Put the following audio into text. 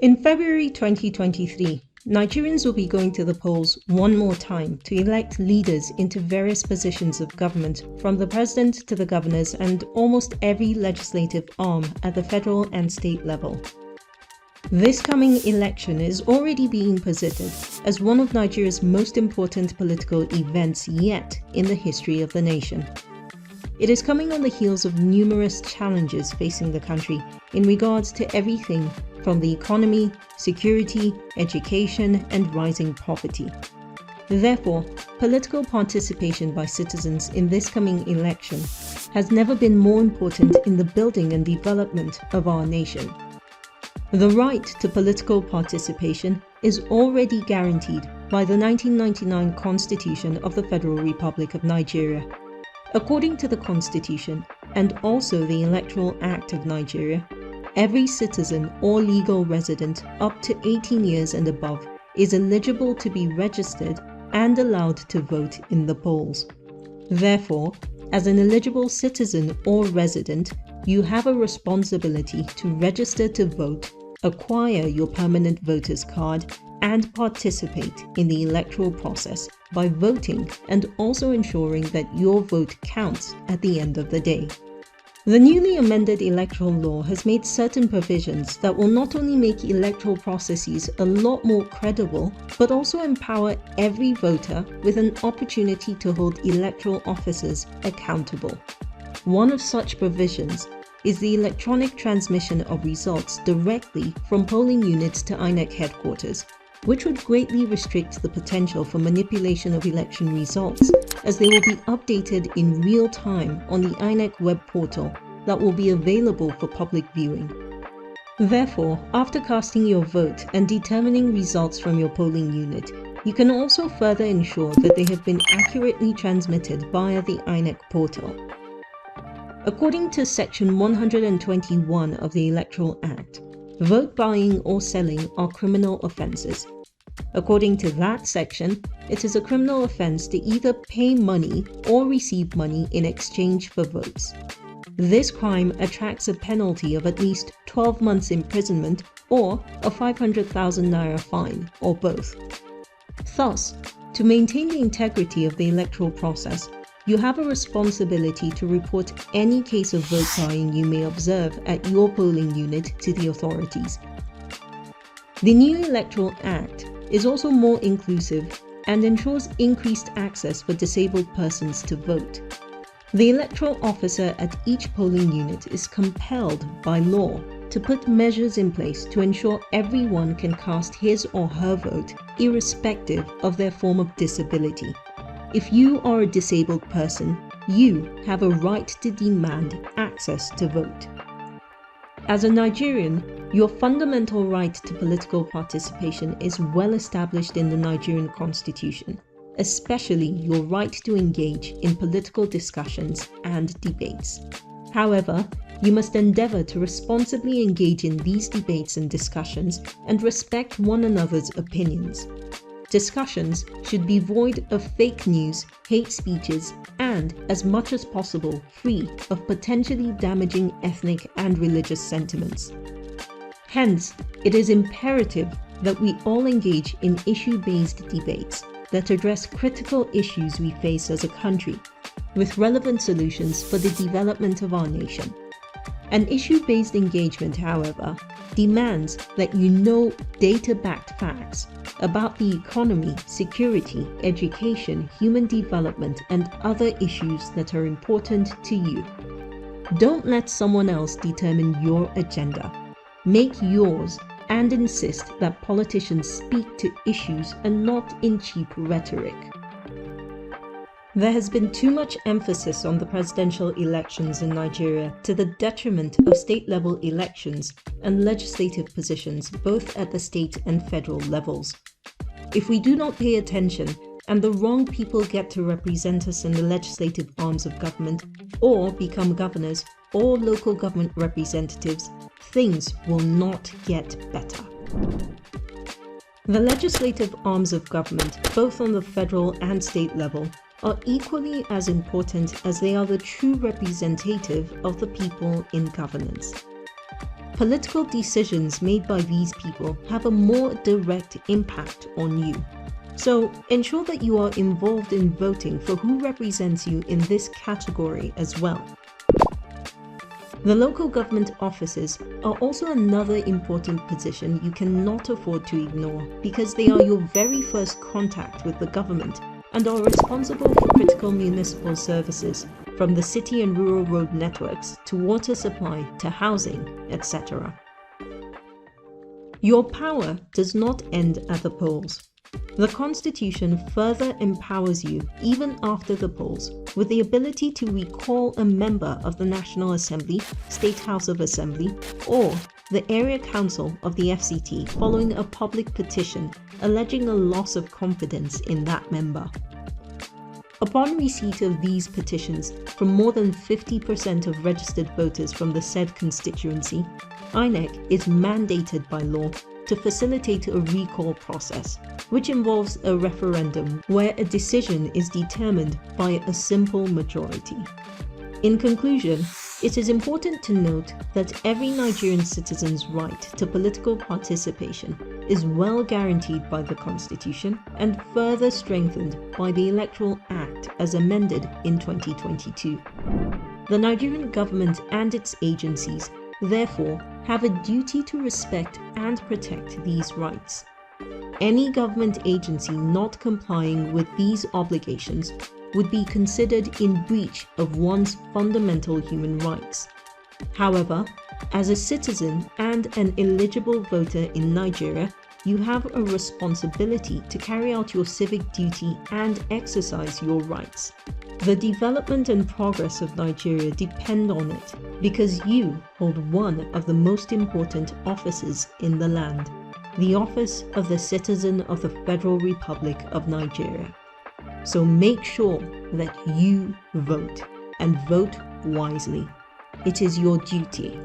In February 2023, Nigerians will be going to the polls one more time to elect leaders into various positions of government, from the president to the governors and almost every legislative arm at the federal and state level. This coming election is already being posited as one of Nigeria's most important political events yet in the history of the nation. It is coming on the heels of numerous challenges facing the country in regards to everything from the economy, security, education, and rising poverty. Therefore, political participation by citizens in this coming election has never been more important in the building and development of our nation. The right to political participation is already guaranteed by the 1999 Constitution of the Federal Republic of Nigeria. According to the Constitution and also the Electoral Act of Nigeria, every citizen or legal resident up to 18 years and above is eligible to be registered and allowed to vote in the polls. Therefore, as an eligible citizen or resident, you have a responsibility to register to vote, acquire your permanent voter's card, and participate in the electoral process by voting and also ensuring that your vote counts at the end of the day. The newly amended electoral law has made certain provisions that will not only make electoral processes a lot more credible, but also empower every voter with an opportunity to hold electoral officers accountable. One of such provisions is the electronic transmission of results directly from polling units to INEC headquarters, which would greatly restrict the potential for manipulation of election results, as they will be updated in real time on the INEC web portal that will be available for public viewing. Therefore, after casting your vote and determining results from your polling unit, you can also further ensure that they have been accurately transmitted via the INEC portal. According to Section 121 of the Electoral Act, vote buying or selling are criminal offences. According to that section, it is a criminal offence to either pay money or receive money in exchange for votes. This crime attracts a penalty of at least 12 months imprisonment or a 500,000 naira fine, or both. Thus, to maintain the integrity of the electoral process, you have a responsibility to report any case of vote buying you may observe at your polling unit to the authorities. The new Electoral Act is also more inclusive and ensures increased access for disabled persons to vote. The electoral officer at each polling unit is compelled by law to put measures in place to ensure everyone can cast his or her vote irrespective of their form of disability. If you are a disabled person, you have a right to demand access to vote. As a Nigerian, your fundamental right to political participation is well established in the Nigerian Constitution, especially your right to engage in political discussions and debates. However, you must endeavour to responsibly engage in these debates and discussions and respect one another's opinions. Discussions should be void of fake news, hate speeches, and, as much as possible, free of potentially damaging ethnic and religious sentiments. Hence, it is imperative that we all engage in issue-based debates that address critical issues we face as a country, with relevant solutions for the development of our nation. An issue-based engagement, however, demands that you know data-backed facts about the economy, security, education, human development, and other issues that are important to you. Don't let someone else determine your agenda. Make yours and insist that politicians speak to issues and not in cheap rhetoric. There has been too much emphasis on the presidential elections in Nigeria to the detriment of state-level elections and legislative positions both at the state and federal levels. If we do not pay attention and the wrong people get to represent us in the legislative arms of government or become governors or local government representatives, things will not get better. The legislative arms of government, both on the federal and state level, are equally as important as they are the true representative of the people in governance. Political decisions made by these people have a more direct impact on you. So ensure that you are involved in voting for who represents you in this category as well. The local government offices are also another important position you cannot afford to ignore because they are your very first contact with the government and are responsible for critical municipal services, from the city and rural road networks to water supply to housing, etc. Your power does not end at the polls. The Constitution further empowers you, even after the polls, with the ability to recall a member of the National Assembly, State House of Assembly, or the Area Council of the FCT following a public petition alleging a loss of confidence in that member. Upon receipt of these petitions from more than 50% of registered voters from the said constituency, INEC is mandated by law to facilitate a recall process, which involves a referendum where a decision is determined by a simple majority. In conclusion, it is important to note that every Nigerian citizen's right to political participation is well guaranteed by the Constitution and further strengthened by the Electoral Act as amended in 2022. The Nigerian government and its agencies, therefore, have a duty to respect and protect these rights. Any government agency not complying with these obligations would be considered in breach of one's fundamental human rights. However, as a citizen and an eligible voter in Nigeria, you have a responsibility to carry out your civic duty and exercise your rights. The development and progress of Nigeria depend on it because you hold one of the most important offices in the land, the office of the Citizen of the Federal Republic of Nigeria. So make sure that you vote and vote wisely. It is your duty.